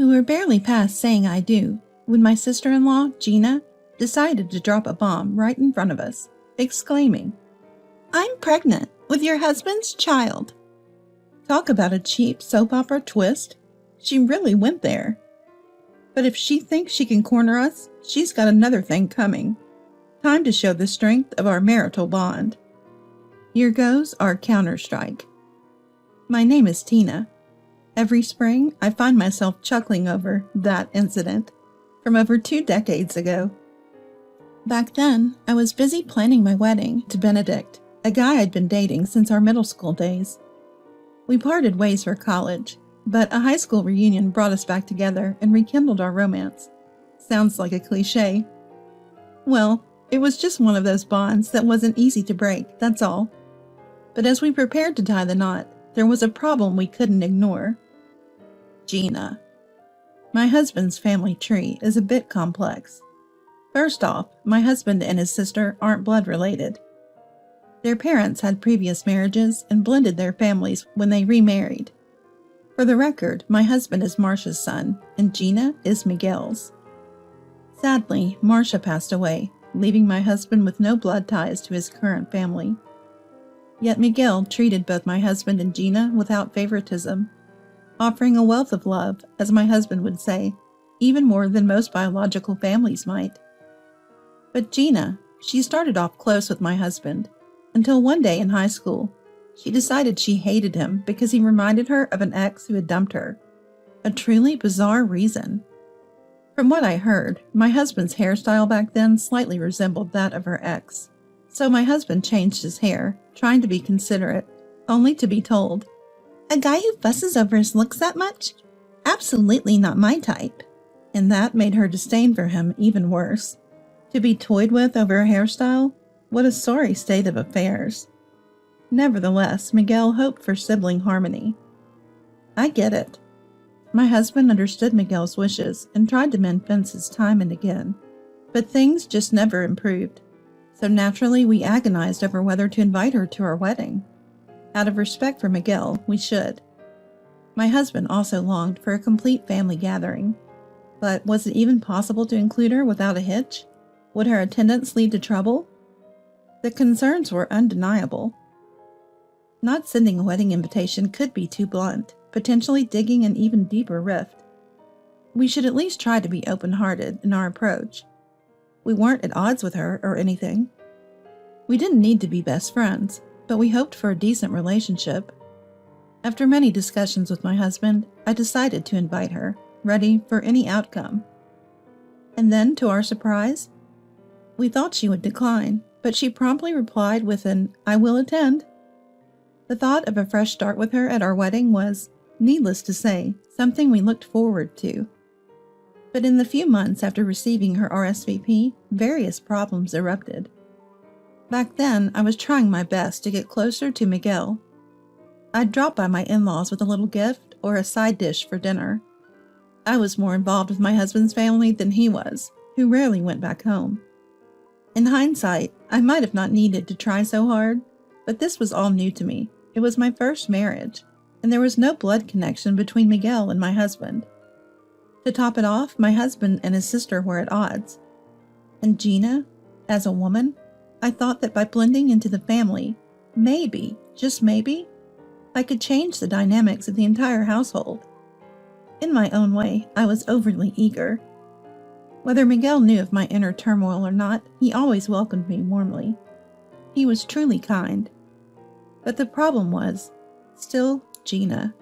We were barely past saying I do when my sister-in-law, Gina, decided to drop a bomb right in front of us, exclaiming, "I'm pregnant with your husband's child." Talk about a cheap soap opera twist. She really went there. But if she thinks she can corner us, she's got another thing coming. Time to show the strength of our marital bond. Here goes our counter-strike. My name is Tina. Every spring, I find myself chuckling over that incident from over 2 decades ago. Back then, I was busy planning my wedding to Benedict, a guy I'd been dating since our middle school days. We parted ways for college, but a high school reunion brought us back together and rekindled our romance. Sounds like a cliche. Well, it was just one of those bonds that wasn't easy to break, that's all. But as we prepared to tie the knot, there was a problem we couldn't ignore. Gina. My husband's family tree is a bit complex. First off, my husband and his sister aren't blood related. Their parents had previous marriages and blended their families when they remarried. For the record, my husband is Marcia's son, and Gina is Miguel's. Sadly, Marcia passed away, leaving my husband with no blood ties to his current family. Yet Miguel treated both my husband and Gina without favoritism, offering a wealth of love, as my husband would say, even more than most biological families might. But Gina, she started off close with my husband, until one day in high school, she decided she hated him because he reminded her of an ex who had dumped her. A truly bizarre reason. From what I heard, my husband's hairstyle back then slightly resembled that of her ex. So my husband changed his hair, trying to be considerate, only to be told, "A guy who fusses over his looks that much? Absolutely not my type." And that made her disdain for him even worse. To be toyed with over a hairstyle? What a sorry state of affairs. Nevertheless, Miguel hoped for sibling harmony. I get it. My husband understood Miguel's wishes and tried to mend fences time and again, but things just never improved. So naturally, we agonized over whether to invite her to our wedding. Out of respect for Miguel, we should. My husband also longed for a complete family gathering. But was it even possible to include her without a hitch? Would her attendance lead to trouble? The concerns were undeniable. Not sending a wedding invitation could be too blunt, potentially digging an even deeper rift. We should at least try to be open-hearted in our approach. We weren't at odds with her or anything. We didn't need to be best friends, but we hoped for a decent relationship. After many discussions with my husband, I decided to invite her, ready for any outcome. And then, to our surprise, we thought she would decline, but she promptly replied with an "I will attend." The thought of a fresh start with her at our wedding was, needless to say, something we looked forward to. But in the few months after receiving her RSVP, various problems erupted. Back then, I was trying my best to get closer to Miguel. I'd drop by my in-laws with a little gift or a side dish for dinner. I was more involved with my husband's family than he was, who rarely went back home. In hindsight, I might have not needed to try so hard, but this was all new to me. It was my first marriage, and there was no blood connection between Miguel and my husband. To top it off, my husband and his sister were at odds. And Gina, as a woman, I thought that by blending into the family, maybe, just maybe, I could change the dynamics of the entire household. In my own way, I was overly eager. Whether Miguel knew of my inner turmoil or not, he always welcomed me warmly. He was truly kind. But the problem was, still Gina.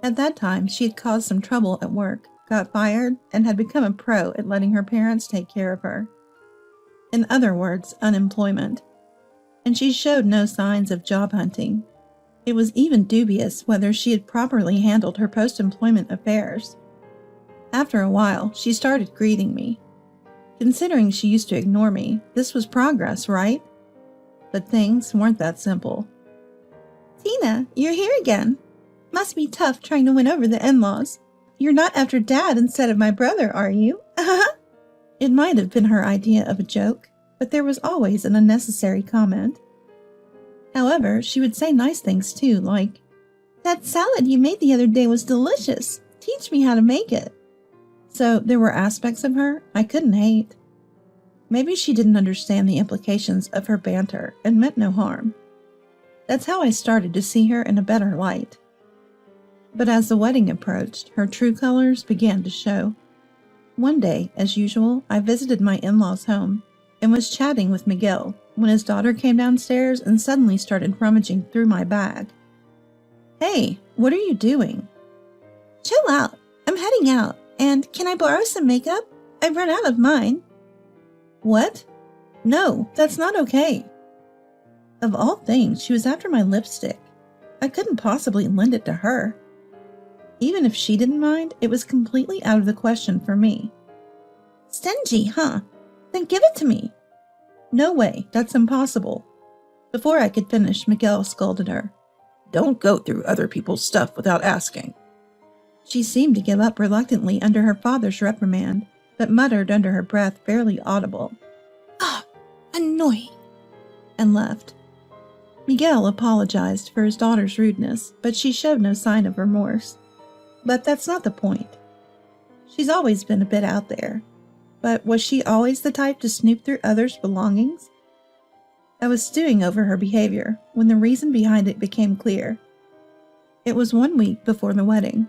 At that time, she had caused some trouble at work, got fired, and had become a pro at letting her parents take care of her. In other words, unemployment. And she showed no signs of job hunting. It was even dubious whether she had properly handled her post-employment affairs. After a while, she started greeting me. Considering she used to ignore me, this was progress, right? But things weren't that simple. "Tina, you're here again. Must be tough trying to win over the in-laws. You're not after Dad instead of my brother, are you?" It might have been her idea of a joke, but there was always an unnecessary comment. However, she would say nice things too, like, "That salad you made the other day was delicious. Teach me how to make it. So there were aspects of her I couldn't hate. Maybe she didn't understand the implications of her banter and meant no harm. That's how I started to see her in a better light. But as the wedding approached, her true colors began to show. One day, as usual, I visited my in-laws' home and was chatting with Miguel when his daughter came downstairs and suddenly started rummaging through my bag. Hey, what are you doing? Chill out. I'm heading out. And can I borrow some makeup? I've run out of mine. What? No, that's not okay. Of all things, she was after my lipstick. I couldn't possibly lend it to her. Even if she didn't mind, it was completely out of the question for me. Stingy, huh? Then give it to me. No way, that's impossible. Before I could finish, Miguel scolded her. Don't go through other people's stuff without asking. She seemed to give up reluctantly under her father's reprimand, but muttered under her breath, barely audible. Ah, annoying, and left. Miguel apologized for his daughter's rudeness, but she showed no sign of remorse. But that's not the point. She's always been a bit out there. But was she always the type to snoop through others' belongings? I was stewing over her behavior when the reason behind it became clear. It was 1 week before the wedding.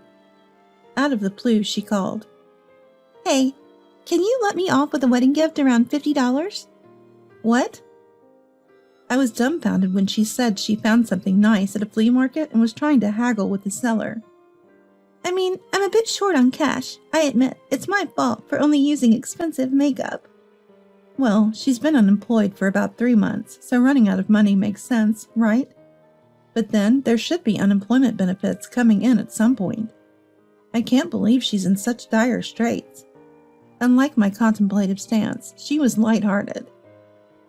Out of the blue, she called. Hey, can you let me off with a wedding gift around $50? What? I was dumbfounded when she said she found something nice at a flea market and was trying to haggle with the seller. I mean, I'm a bit short on cash. I admit, it's my fault for only using expensive makeup. Well, she's been unemployed for about 3 months, so running out of money makes sense, right? But then, there should be unemployment benefits coming in at some point. I can't believe she's in such dire straits. Unlike my contemplative stance, she was lighthearted.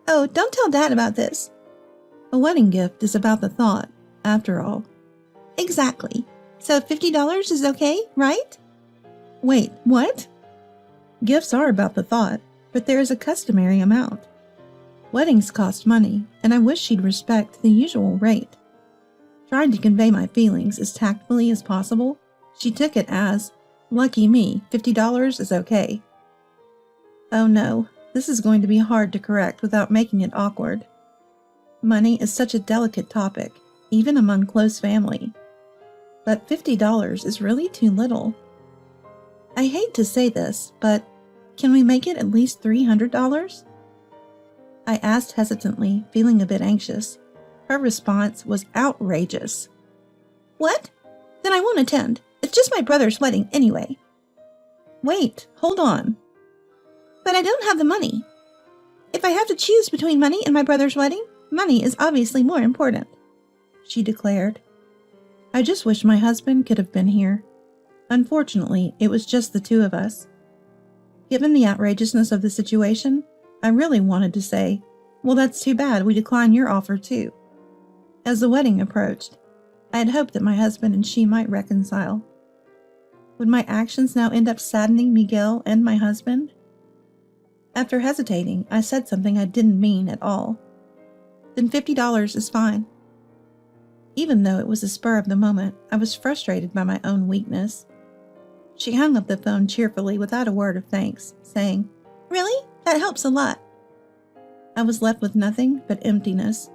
Oh, don't tell Dad about this. A wedding gift is about the thought, after all. Exactly. So $50 is okay, right? Wait, what? Gifts are about the thought, but there is a customary amount. Weddings cost money, and I wish she'd respect the usual rate. Trying to convey my feelings as tactfully as possible, she took it as, lucky me, $50 is okay. Oh no, this is going to be hard to correct without making it awkward. Money is such a delicate topic, even among close family. But $50 is really too little. I hate to say this, but can we make it at least $300? I asked hesitantly, feeling a bit anxious. Her response was outrageous. What? Then I won't attend. It's just my brother's wedding anyway. Wait, hold on. But I don't have the money. If I have to choose between money and my brother's wedding, money is obviously more important, she declared. I just wish my husband could have been here. Unfortunately, it was just the two of us. Given the outrageousness of the situation, I really wanted to say, well, that's too bad, we decline your offer too. As the wedding approached, I had hoped that my husband and she might reconcile. Would my actions now end up saddening Miguel and my husband? After hesitating, I said something I didn't mean at all. Then $50 is fine. Even though it was the spur of the moment, I was frustrated by my own weakness. She hung up the phone cheerfully without a word of thanks, saying, Really? That helps a lot. I was left with nothing but emptiness.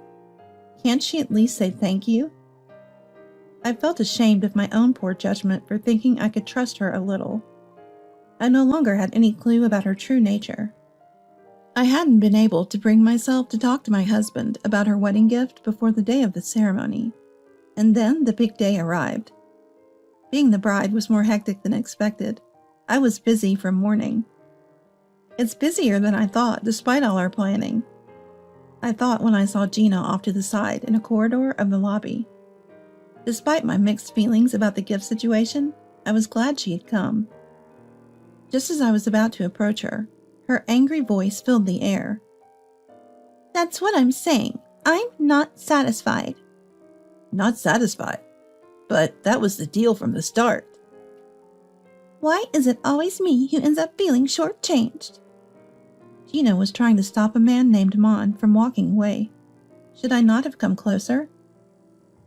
Can't she at least say thank you? I felt ashamed of my own poor judgment for thinking I could trust her a little. I no longer had any clue about her true nature. I hadn't been able to bring myself to talk to my husband about her wedding gift before the day of the ceremony. And then the big day arrived. Being the bride was more hectic than expected. I was busy from morning. It's busier than I thought, despite all our planning. I thought when I saw Gina off to the side in a corridor of the lobby. Despite my mixed feelings about the gift situation, I was glad she had come. Just as I was about to approach her, her angry voice filled the air. That's what I'm saying. I'm not satisfied. Not satisfied? But that was the deal from the start. Why is it always me who ends up feeling shortchanged? Gina was trying to stop a man named Mon from walking away. Should I not have come closer?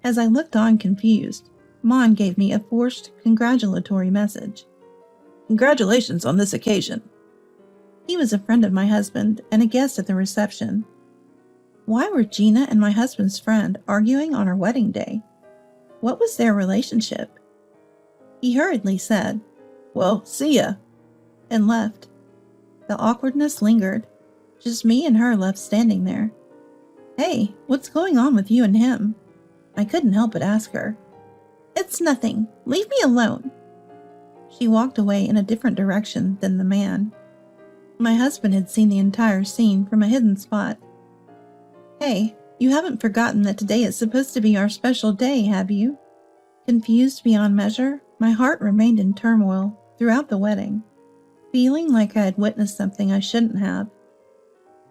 As I looked on confused, Mon gave me a forced congratulatory message. Congratulations on this occasion. He was a friend of my husband and a guest at the reception. Why were Gina and my husband's friend arguing on our wedding day? What was their relationship? He hurriedly said, "Well, see ya," and left. The awkwardness lingered. Just me and her left standing there. Hey, what's going on with you and him? I couldn't help but ask her. It's nothing. Leave me alone. She walked away in a different direction than the man. My husband had seen the entire scene from a hidden spot. Hey, you haven't forgotten that today is supposed to be our special day, have you? Confused beyond measure, my heart remained in turmoil throughout the wedding, feeling like I had witnessed something I shouldn't have.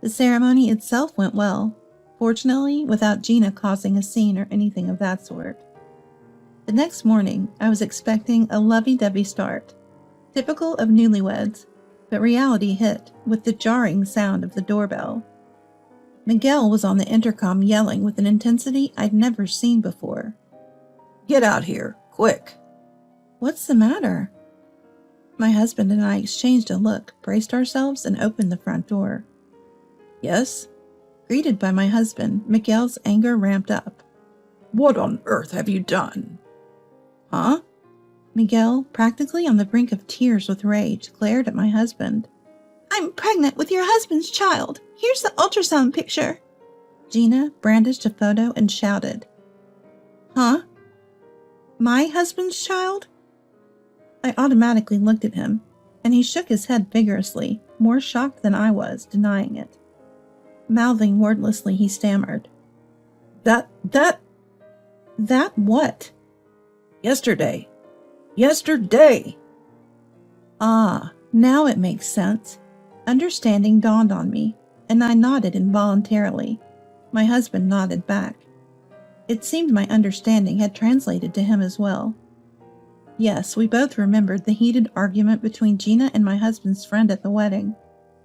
The ceremony itself went well, fortunately without Gina causing a scene or anything of that sort. The next morning, I was expecting a lovey-dovey start, typical of newlyweds, but reality hit with the jarring sound of the doorbell. Miguel was on the intercom yelling with an intensity I'd never seen before. Get out here, quick. What's the matter? My husband and I exchanged a look, braced ourselves, and opened the front door. Yes? Greeted by my husband, Miguel's anger ramped up. What on earth have you done? Huh? Miguel, practically on the brink of tears with rage, glared at my husband. I'm pregnant with your husband's child. Here's the ultrasound picture. Gina brandished a photo and shouted. Huh? My husband's child? I automatically looked at him, and he shook his head vigorously, more shocked than I was, denying it. Mouthing wordlessly, he stammered. That what? Yesterday. Ah, now it makes sense. Understanding dawned on me, and I nodded involuntarily. My husband nodded back. It seemed my understanding had translated to him as well. Yes, we both remembered the heated argument between Gina and my husband's friend at the wedding,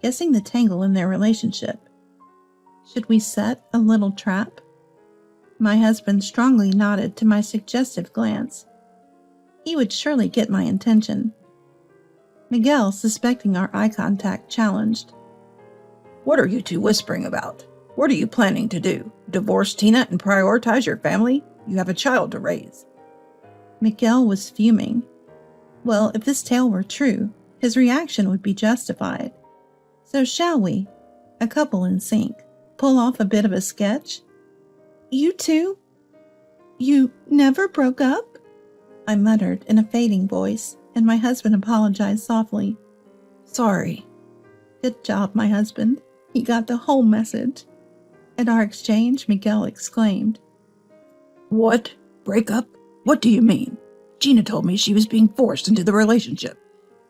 guessing the tangle in their relationship. Should we set a little trap? My husband strongly nodded to my suggestive glance. He would surely get my attention. Miguel, suspecting our eye contact, challenged. What are you two whispering about? What are you planning to do? Divorce Tina and prioritize your family? You have a child to raise. Miguel was fuming. Well, if this tale were true, his reaction would be justified. So shall we, a couple in sync, pull off a bit of a sketch? You two? You never broke up? I muttered in a fading voice, and my husband apologized softly. Sorry. Good job, my husband. He got the whole message. At our exchange, Miguel exclaimed. What? Break up? What do you mean? Gina told me she was being forced into the relationship.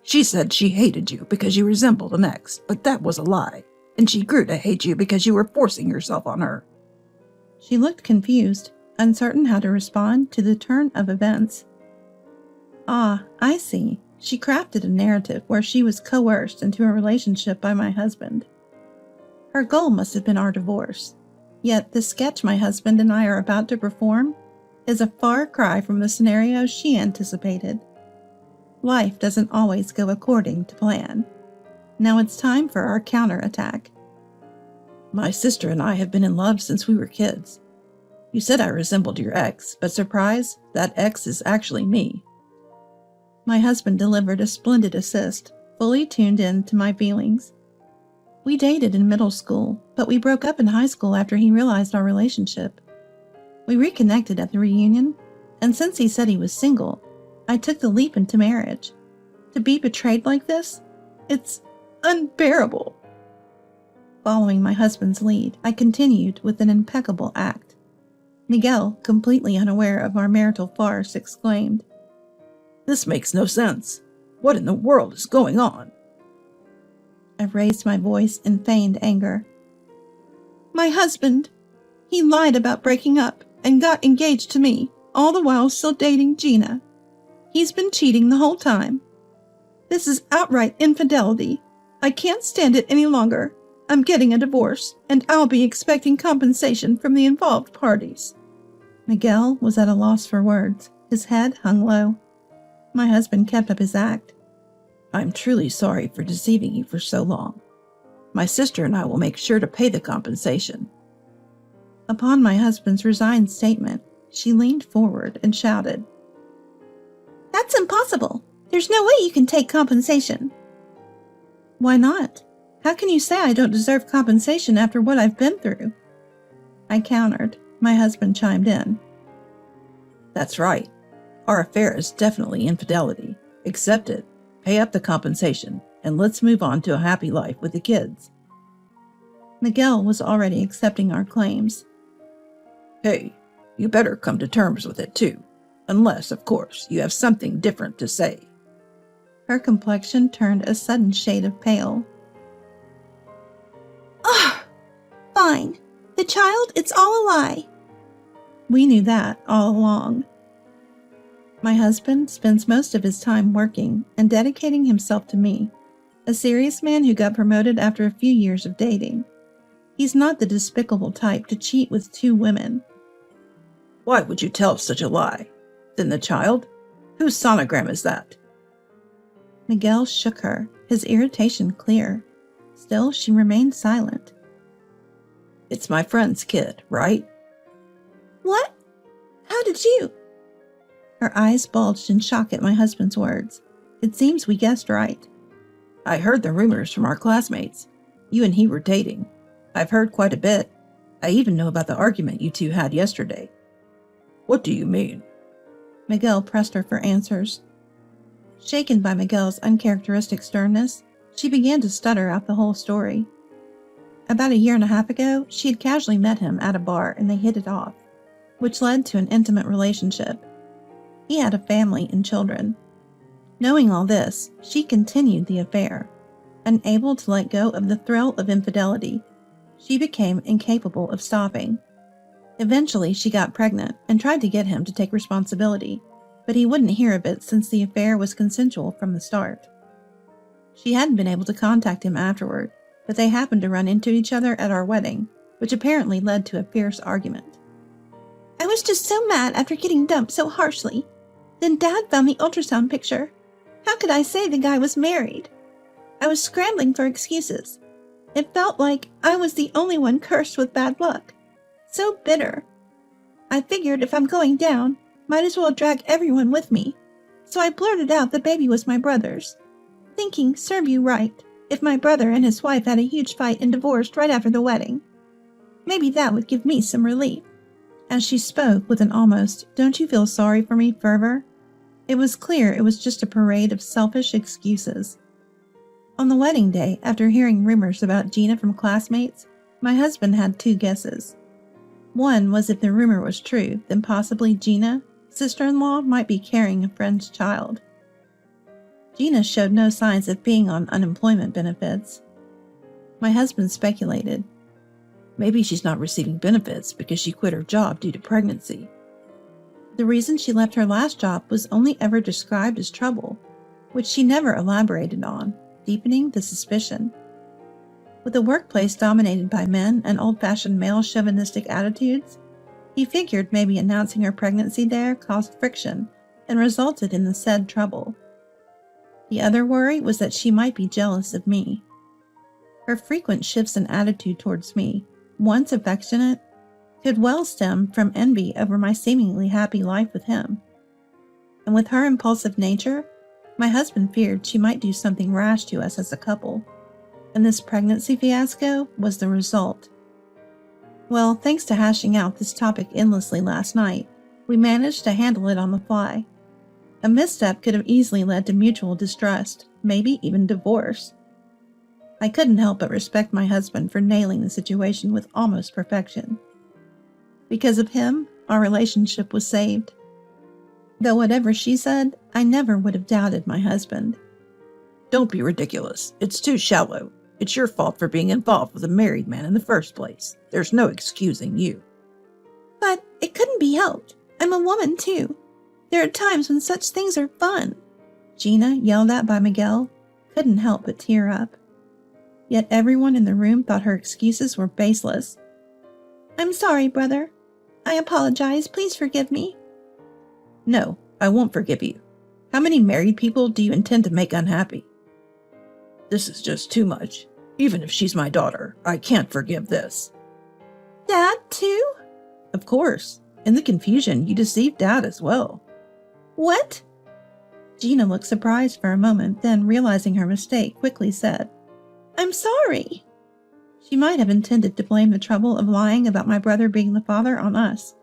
She said she hated you because you resembled an ex, but that was a lie, and she grew to hate you because you were forcing yourself on her. She looked confused, uncertain how to respond to the turn of events. Ah, I see. She crafted a narrative where she was coerced into a relationship by my husband. Her goal must have been our divorce. Yet the sketch my husband and I are about to perform is a far cry from the scenario she anticipated. Life doesn't always go according to plan. Now it's time for our counterattack. My sister and I have been in love since we were kids. You said I resembled your ex, but surprise, that ex is actually me. My husband delivered a splendid assist, fully tuned in to my feelings. We dated in middle school, but we broke up in high school after he realized our relationship. We reconnected at the reunion, and since he said he was single, I took the leap into marriage. To be betrayed like this? It's unbearable. Following my husband's lead, I continued with an impeccable act. Miguel, completely unaware of our marital farce, exclaimed, This makes no sense. What in the world is going on? I raised my voice in feigned anger. My husband. He lied about breaking up and got engaged to me, all the while still dating Gina. He's been cheating the whole time. This is outright infidelity. I can't stand it any longer. I'm getting a divorce, and I'll be expecting compensation from the involved parties. Miguel was at a loss for words, His head hung low. My husband kept up his act. I'm truly sorry for deceiving you for so long. My sister and I will make sure to pay the compensation. Upon my husband's resigned statement, she leaned forward and shouted, That's impossible! There's no way you can take compensation. Why not? How can you say I don't deserve compensation after what I've been through? I countered. My husband chimed in. That's right. Our affair is definitely infidelity. Accept it, pay up the compensation, and let's move on to a happy life with the kids. Miguel was already accepting our claims. Hey, you better come to terms with it too, unless, of course, you have something different to say. Her complexion turned a sudden shade of pale. Ugh! Fine. The child, it's all a lie. We knew that all along. My husband spends most of his time working and dedicating himself to me, a serious man who got promoted after a few years of dating. He's not the despicable type to cheat with 2 women. Why would you tell such a lie? Then the child? Whose sonogram is that? Miguel shook her, his irritation clear. Still, she remained silent. It's my friend's kid, right? What? How did you? Her eyes bulged in shock at my husband's words. It seems we guessed right. I heard the rumors from our classmates. You and he were dating. I've heard quite a bit. I even know about the argument you 2 had yesterday. What do you mean? Miguel pressed her for answers. Shaken by Miguel's uncharacteristic sternness, she began to stutter out the whole story. About a year and a half ago, she had casually met him at a bar and they hit it off, which led to an intimate relationship. He had a family and children. Knowing all this, she continued the affair. Unable to let go of the thrill of infidelity, she became incapable of stopping. Eventually, she got pregnant and tried to get him to take responsibility, but he wouldn't hear of it since the affair was consensual from the start. She hadn't been able to contact him afterward, but they happened to run into each other at our wedding, which apparently led to a fierce argument. I was just so mad after getting dumped so harshly. Then Dad found the ultrasound picture. How could I say the guy was married? I was scrambling for excuses. It felt like I was the only one cursed with bad luck. So bitter. I figured if I'm going down, might as well drag everyone with me. So I blurted out the baby was my brother's. Thinking, serve you right, if my brother and his wife had a huge fight and divorced right after the wedding. Maybe that would give me some relief. As she spoke with an almost, don't you feel sorry for me fervor, it was clear it was just a parade of selfish excuses. On the wedding day, after hearing rumors about Gina from classmates, my husband had 2 guesses. One was if the rumor was true, then possibly Gina, sister-in-law, might be carrying a friend's child. Gina showed no signs of being on unemployment benefits. My husband speculated. Maybe she's not receiving benefits because she quit her job due to pregnancy. The reason she left her last job was only ever described as trouble, which she never elaborated on, deepening the suspicion. With a workplace dominated by men and old-fashioned male chauvinistic attitudes, he figured maybe announcing her pregnancy there caused friction and resulted in the said trouble. The other worry was that she might be jealous of me. Her frequent shifts in attitude towards me, once affectionate, could well stem from envy over my seemingly happy life with him. And with her impulsive nature, my husband feared she might do something rash to us as a couple, and this pregnancy fiasco was the result. Well, thanks to hashing out this topic endlessly last night, we managed to handle it on the fly. A misstep could have easily led to mutual distrust, maybe even divorce. I couldn't help but respect my husband for nailing the situation with almost perfection. Because of him, our relationship was saved. Though whatever she said, I never would have doubted my husband. Don't be ridiculous. It's too shallow. It's your fault for being involved with a married man in the first place. There's no excusing you. But it couldn't be helped. I'm a woman, too. There are times when such things are fun. Gina, yelled at by Miguel, couldn't help but tear up. Yet everyone in the room thought her excuses were baseless. I'm sorry, brother. I apologize. Please forgive me. No, I won't forgive you. How many married people do you intend to make unhappy? This is just too much. Even if she's my daughter, I can't forgive this. Dad, too? Of course. In the confusion, you deceived Dad as well. What? Gina looked surprised for a moment, then, realizing her mistake, quickly said, I'm sorry. She might have intended to blame the trouble of lying about my brother being the father on us,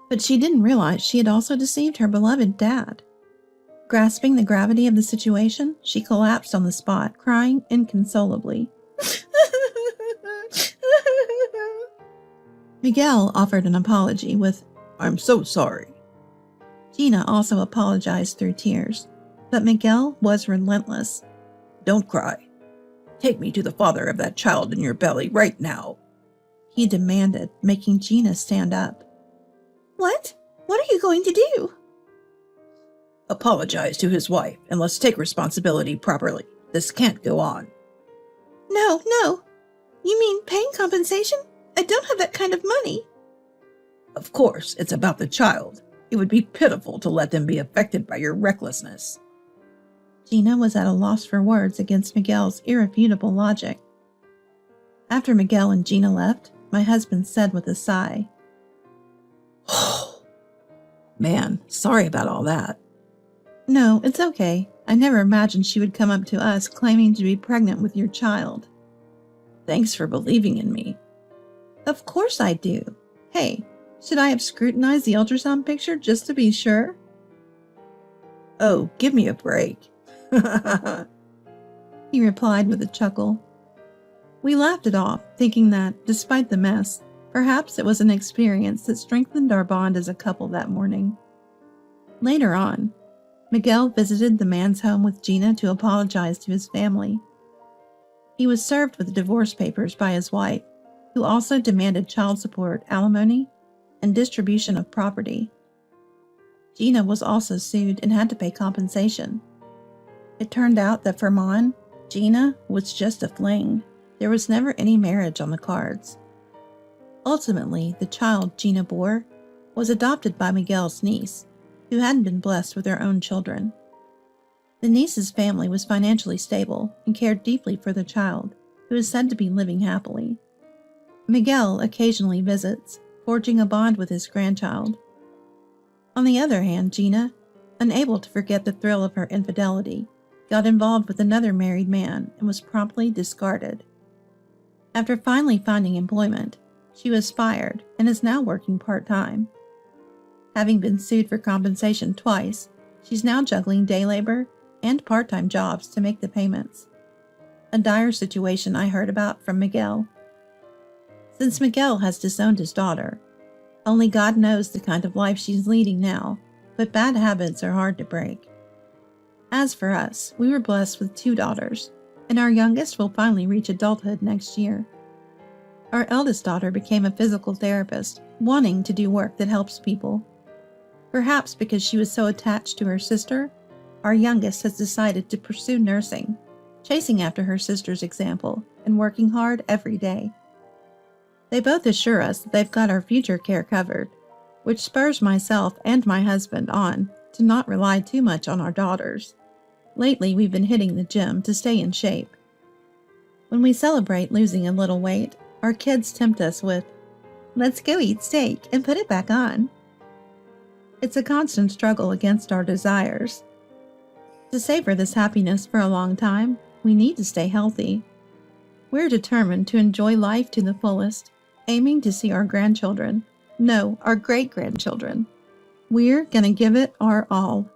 but she didn't realize she had also deceived her beloved Dad. Grasping the gravity of the situation, she collapsed on the spot, crying inconsolably. Miguel offered an apology with, I'm so sorry. Gina also apologized through tears, but Miguel was relentless. Don't cry. Take me to the father of that child in your belly right now, he demanded, making Gina stand up. What? What are you going to do? Apologize to his wife, and let's take responsibility properly. This can't go on. No. You mean paying compensation? I don't have that kind of money. Of course, it's about the child. It would be pitiful to let them be affected by your recklessness. Gina was at a loss for words against Miguel's irrefutable logic. After Miguel and Gina left, my husband said with a sigh, Oh, man, sorry about all that. No, it's okay. I never imagined she would come up to us claiming to be pregnant with your child. Thanks for believing in me. Of course I do. Hey, should I have scrutinized the ultrasound picture just to be sure? Oh, give me a break. He replied with a chuckle. We laughed it off, thinking that, despite the mess, perhaps it was an experience that strengthened our bond as a couple that morning. Later on, Miguel visited the man's home with Gina to apologize to his family. He was served with divorce papers by his wife, who also demanded child support, alimony, and distribution of property. Gina was also sued and had to pay compensation. It turned out that for Mon, Gina was just a fling. There was never any marriage on the cards. Ultimately, the child Gina bore was adopted by Miguel's niece, who hadn't been blessed with their own children. The niece's family was financially stable and cared deeply for the child, who is said to be living happily. Miguel occasionally visits, forging a bond with his grandchild. On the other hand, Gina, unable to forget the thrill of her infidelity, got involved with another married man and was promptly discarded. After finally finding employment, she was fired and is now working part-time. Having been sued for compensation twice, she's now juggling day labor and part-time jobs to make the payments. A dire situation I heard about from Miguel. Since Miguel has disowned his daughter, only God knows the kind of life she's leading now, but bad habits are hard to break. As for us, we were blessed with 2 daughters, and our youngest will finally reach adulthood next year. Our eldest daughter became a physical therapist, wanting to do work that helps people. Perhaps because she was so attached to her sister, our youngest has decided to pursue nursing, chasing after her sister's example and working hard every day. They both assure us that they've got our future care covered, which spurs myself and my husband on to not rely too much on our daughters. Lately, we've been hitting the gym to stay in shape. When we celebrate losing a little weight, our kids tempt us with, "Let's go eat steak and put it back on." It's a constant struggle against our desires. To savor this happiness for a long time, we need to stay healthy. We're determined to enjoy life to the fullest, aiming to see our grandchildren, no, our great-grandchildren. We're gonna give it our all.